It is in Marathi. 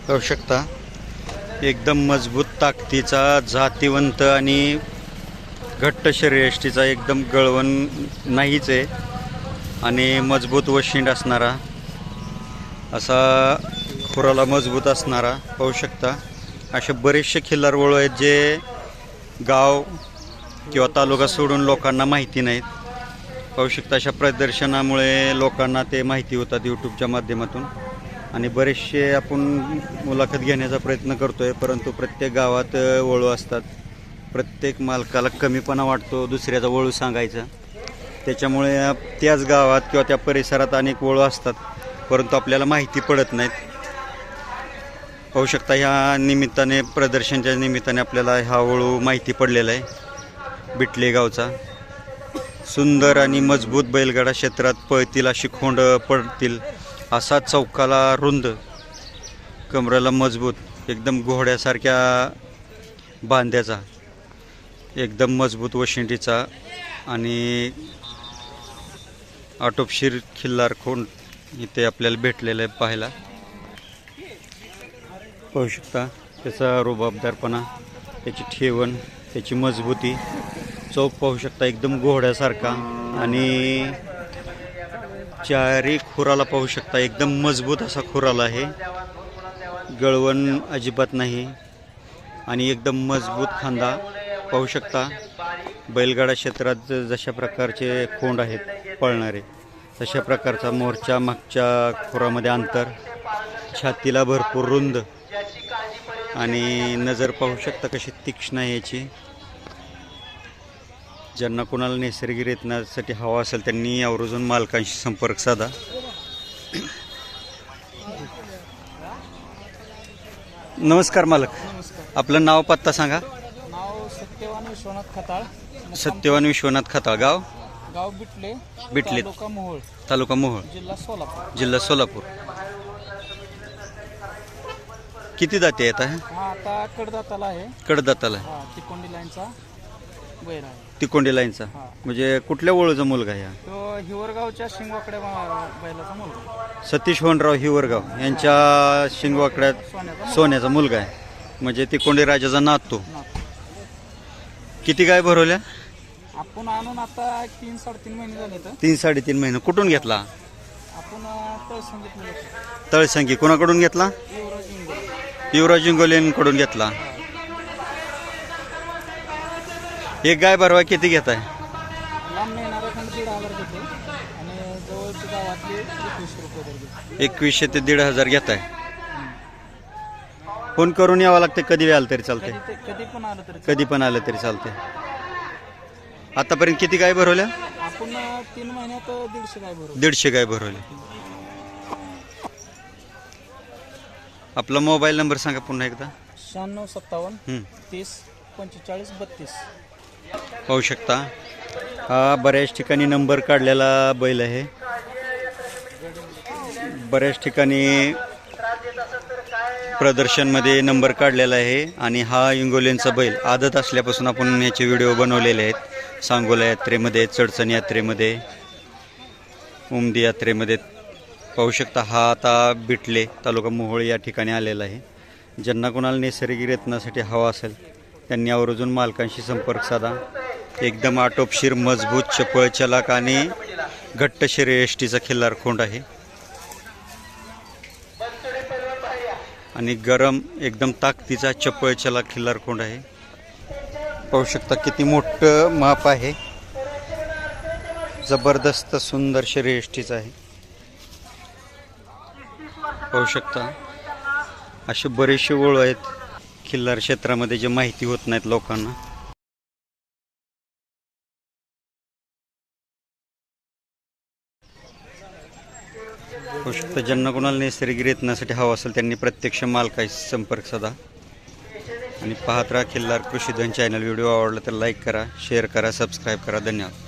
पाहू शकता एकदम मजबूत ताकदीचा जातीवंत आणि घट्ट शरीरयष्टीचा एकदम गळवण नाहीच आहे आणि मजबूत व शिंड असणारा असा खुराला मजबूत असणारा पाहू शकता. असे बरेचसे खिल्लार वळू आहेत जे गाव किंवा तालुका सोडून लोकांना माहिती नाहीत. पाहू शकता अशा प्रदर्शनामुळे लोकांना ते माहिती होतात यूट्यूबच्या माध्यमातून आणि बरेचसे आपण मुलाखत घेण्याचा प्रयत्न करतोय, परंतु प्रत्येक गावात वळू असतात. प्रत्येक मालकाला कमीपणा वाटतो दुसऱ्याचा वळू सांगायचा, त्याच्यामुळे त्याच गावात किंवा त्या परिसरात अनेक वळू असतात परंतु आपल्याला माहिती पडत नाहीत. पाहू शकता ह्या निमित्ताने प्रदर्शनाच्या निमित्ताने आपल्याला हा वळू माहिती पडलेला आहे. बिटले गावचा सुंदर आणि मजबूत बैलगाडा क्षेत्रात पळतील अशी खोंड पडतील असा चौकाला रुंद, कमरेला मजबूत, एकदम घोड्यासारख्या बांध्याचा, एकदम मजबूत वशिंडीचा आणि आटोपशीर खिल्लार खोंड इथे आपल्याला भेटलेलं आहे पाहायला. पाहू शकता त्याचा रुबाबदारपणा, त्याची ठेवण, त्याची मजबूती, चौक पाहू शकता एकदम घोड्यासारखा आणि चारी खुराला पाहू शकता एकदम मजबूत असा खुराला आहे, गळवण अजिबात नाही आणि एकदम मजबूत खांदा. पाहू शकता बैलगाडा क्षेत्रात जशा प्रकारचे खोंड आहेत पळणारे तशा प्रकारचा मोर्चा, मागच्या खुरामध्ये अंतर, छातीला भरपूर रुंद आणि नजर पाहू शकता कशी तीक्ष्ण आहे याची. ज्यांना कोणाला नैसर्गिक रेतनासाठी हवा असेल त्यांनी आवर्जून मालकांशी संपर्क साधा. नमस्कार मालक, आपलं नाव पत्ता सांगा. नाव सत्यवान विश्वनाथ खताळ. सत्यवान विश्वनाथ खताळ. गाव गाव बिटले, बिटले, तालुका मोहोळ, तालुका मोहोळ, जिल्हा सोलापूर. जिल्हा सोलापूर. किती दाते येत आहे? हा आता कडदाताला आहे. कडदाताला हा तिकोंडी लाईनचा बैल आहे. तिकोंडी लाईनचा. हा. म्हणजे कुठल्या वळूचा मुलगा आहे? तो हिवरगावच्या शिंगवाकड्या बैलाचा मुलगा. सतीश होनराव हिवरगाव यांच्या शिंगवाकड्यात सोन्याचा मुलगा आहे, म्हणजे तिकोंडी राजाचा नातू. किती गाय भरवल्या? आपण आणून आता 3-3.5 महिने झाले. तर 3-3.5 महिने. कुठून घेतला? आपण तळसंगीत तळसंगी. कोणाकडून घेतला? युवराज इंगोलेंकडून घेतला. एक गाय भरवा किती घेत आहे? लांब येणारा खंड 1,500 घेते आणि जवळच्या गावातले 2100 रुपये घेते. 2100 ते 1,500 घेत आहे. फोन करून यावं लागते, कधी आलं तरी चालते? कधी पण आलं तरी कधी पण आलं तरी चालते. आतापर्यंत किती गाय भरवल्या? आपण 3 महिन्यात 150 गाय भरवल्या. 150 गाय भरवल्या. आपला मोबाईल नंबर सांगा पुन्हा एकदा. 9657 30 45 32. पाहू शकता हा बऱ्याच ठिकाणी नंबर काढलेला बैल आहे. बऱ्याच ठिकाणी प्रदर्शनमध्ये नंबर काढलेला आहे आणि हा इंगोलेंचा बैल आदत असल्यापासून आपण याचे व्हिडिओ बनवलेले आहेत. सांगोला यात्रेमध्ये, चडचण यात्रेमध्ये, उमदी यात्रेमध्ये. पाहू शकता हा आता बिटले, तालुका मोहोळ या ठिकाणी आलेला आहे. ज्यांना कोणाला नैसर्गिक रेतनासाठी हवा असेल त्यांनी आवर्जून मालकांशी संपर्क साधा. एकदम आटोपशीर, मजबूत, चपळ, चलाक आणि घट्ट शरीरयष्टीचा खिल्लार खोंड आहे आणि गरम एकदम ताकदीचा चपळ, चलाक खिल्लार खोंड आहे. पाहू शकता किती मोठं माप आहे, जबरदस्त सुंदर शरीरयष्टीचा आहे. पाहू शकता असे बरेचसे वळू आहेत खिल्लार क्षेत्रामध्ये जे माहिती होत नाहीत लोकांना. पाहू शकता ज्यांना कोणाला नैसर्गिक रेतनासाठी हवा असेल त्यांनी प्रत्यक्ष मालकाशी संपर्क साधा आणि पाहत राहा खिल्लार कृषीधन चॅनल. व्हिडिओ आवडला तर लाईक करा, शेअर करा, सबस्क्राईब करा. धन्यवाद.